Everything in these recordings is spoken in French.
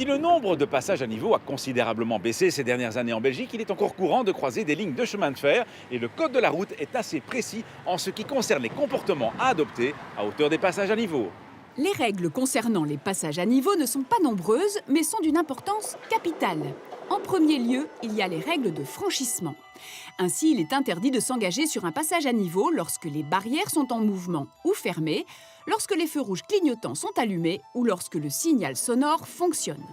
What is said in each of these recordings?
Si le nombre de passages à niveau a considérablement baissé ces dernières années en Belgique, il est encore courant de croiser des lignes de chemin de fer et le code de la route est assez précis en ce qui concerne les comportements à adopter à hauteur des passages à niveau. Les règles concernant les passages à niveau ne sont pas nombreuses, mais sont d'une importance capitale. En premier lieu, il y a les règles de franchissement. Ainsi, il est interdit de s'engager sur un passage à niveau lorsque les barrières sont en mouvement ou fermées, lorsque les feux rouges clignotants sont allumés ou lorsque le signal sonore fonctionne.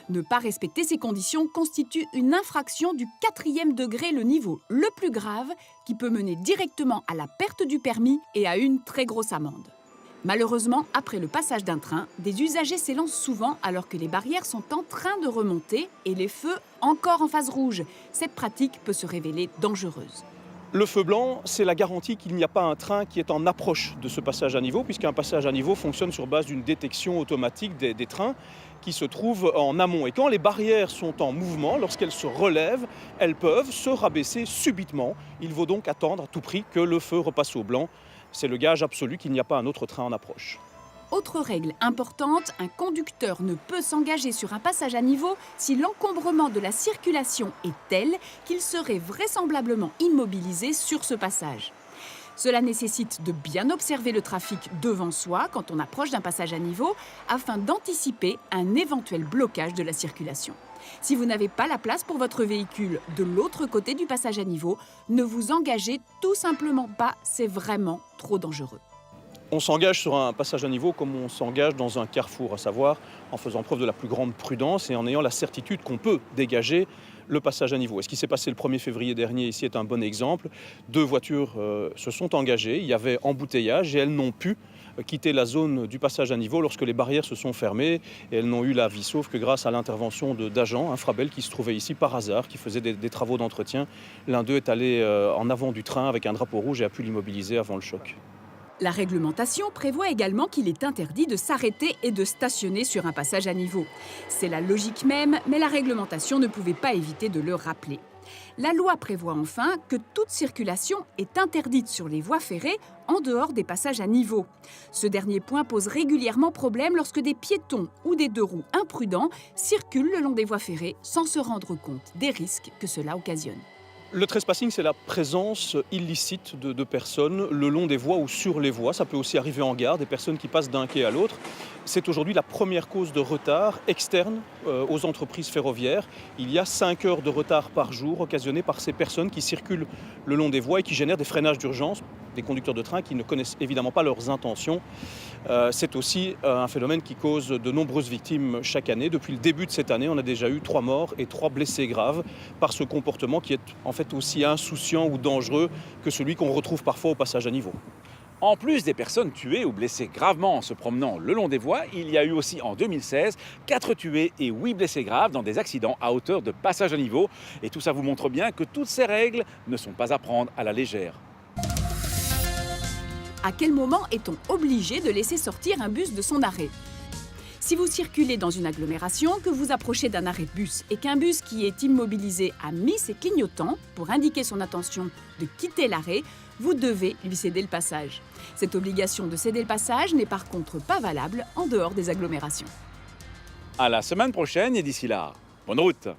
Ne pas respecter ces conditions constitue une infraction du 4e degré, le niveau le plus grave, qui peut mener directement à la perte du permis et à une très grosse amende. Malheureusement, après le passage d'un train, des usagers s'élancent souvent alors que les barrières sont en train de remonter et les feux encore en phase rouge. Cette pratique peut se révéler dangereuse. Le feu blanc, c'est la garantie qu'il n'y a pas un train qui est en approche de ce passage à niveau, puisqu'un passage à niveau fonctionne sur base d'une détection automatique des trains qui se trouvent en amont. Et quand les barrières sont en mouvement, lorsqu'elles se relèvent, elles peuvent se rabaisser subitement. Il vaut donc attendre à tout prix que le feu repasse au blanc. C'est le gage absolu qu'il n'y a pas un autre train en approche. Autre règle importante, un conducteur ne peut s'engager sur un passage à niveau si l'encombrement de la circulation est tel qu'il serait vraisemblablement immobilisé sur ce passage. Cela nécessite de bien observer le trafic devant soi quand on approche d'un passage à niveau afin d'anticiper un éventuel blocage de la circulation. Si vous n'avez pas la place pour votre véhicule de l'autre côté du passage à niveau, ne vous engagez tout simplement pas, c'est vraiment trop dangereux. On s'engage sur un passage à niveau comme on s'engage dans un carrefour, à savoir en faisant preuve de la plus grande prudence et en ayant la certitude qu'on peut dégager le passage à niveau. Et ce qui s'est passé le 1er février dernier ici est un bon exemple. 2 voitures se sont engagées, il y avait embouteillage et elles n'ont pu quitter la zone du passage à niveau lorsque les barrières se sont fermées et elles n'ont eu la vie sauve que grâce à l'intervention d'agents Infrabel qui se trouvaient ici par hasard, qui faisaient des travaux d'entretien. L'un d'eux est allé en avant du train avec un drapeau rouge et a pu l'immobiliser avant le choc. La réglementation prévoit également qu'il est interdit de s'arrêter et de stationner sur un passage à niveau. C'est la logique même, mais la réglementation ne pouvait pas éviter de le rappeler. La loi prévoit enfin que toute circulation est interdite sur les voies ferrées en dehors des passages à niveau. Ce dernier point pose régulièrement problème lorsque des piétons ou des 2 roues imprudents circulent le long des voies ferrées sans se rendre compte des risques que cela occasionne. Le trespassing, c'est la présence illicite de personnes le long des voies ou sur les voies. Ça peut aussi arriver en gare, des personnes qui passent d'un quai à l'autre. C'est aujourd'hui la première cause de retard externe aux entreprises ferroviaires. Il y a 5 heures de retard par jour occasionnées par ces personnes qui circulent le long des voies et qui génèrent des freinages d'urgence, des conducteurs de train qui ne connaissent évidemment pas leurs intentions. C'est aussi un phénomène qui cause de nombreuses victimes chaque année. Depuis le début de cette année, on a déjà eu 3 morts et 3 blessés graves par ce comportement qui est en fait aussi insouciant ou dangereux que celui qu'on retrouve parfois au passage à niveau. En plus des personnes tuées ou blessées gravement en se promenant le long des voies, il y a eu aussi en 2016 4 tués et 8 blessés graves dans des accidents à hauteur de passage à niveau. Et tout ça vous montre bien que toutes ces règles ne sont pas à prendre à la légère. À quel moment est-on obligé de laisser sortir un bus de son arrêt ? Si vous circulez dans une agglomération, que vous approchez d'un arrêt de bus et qu'un bus qui est immobilisé a mis ses clignotants pour indiquer son intention de quitter l'arrêt, vous devez lui céder le passage. Cette obligation de céder le passage n'est par contre pas valable en dehors des agglomérations. À la semaine prochaine et d'ici là, bonne route!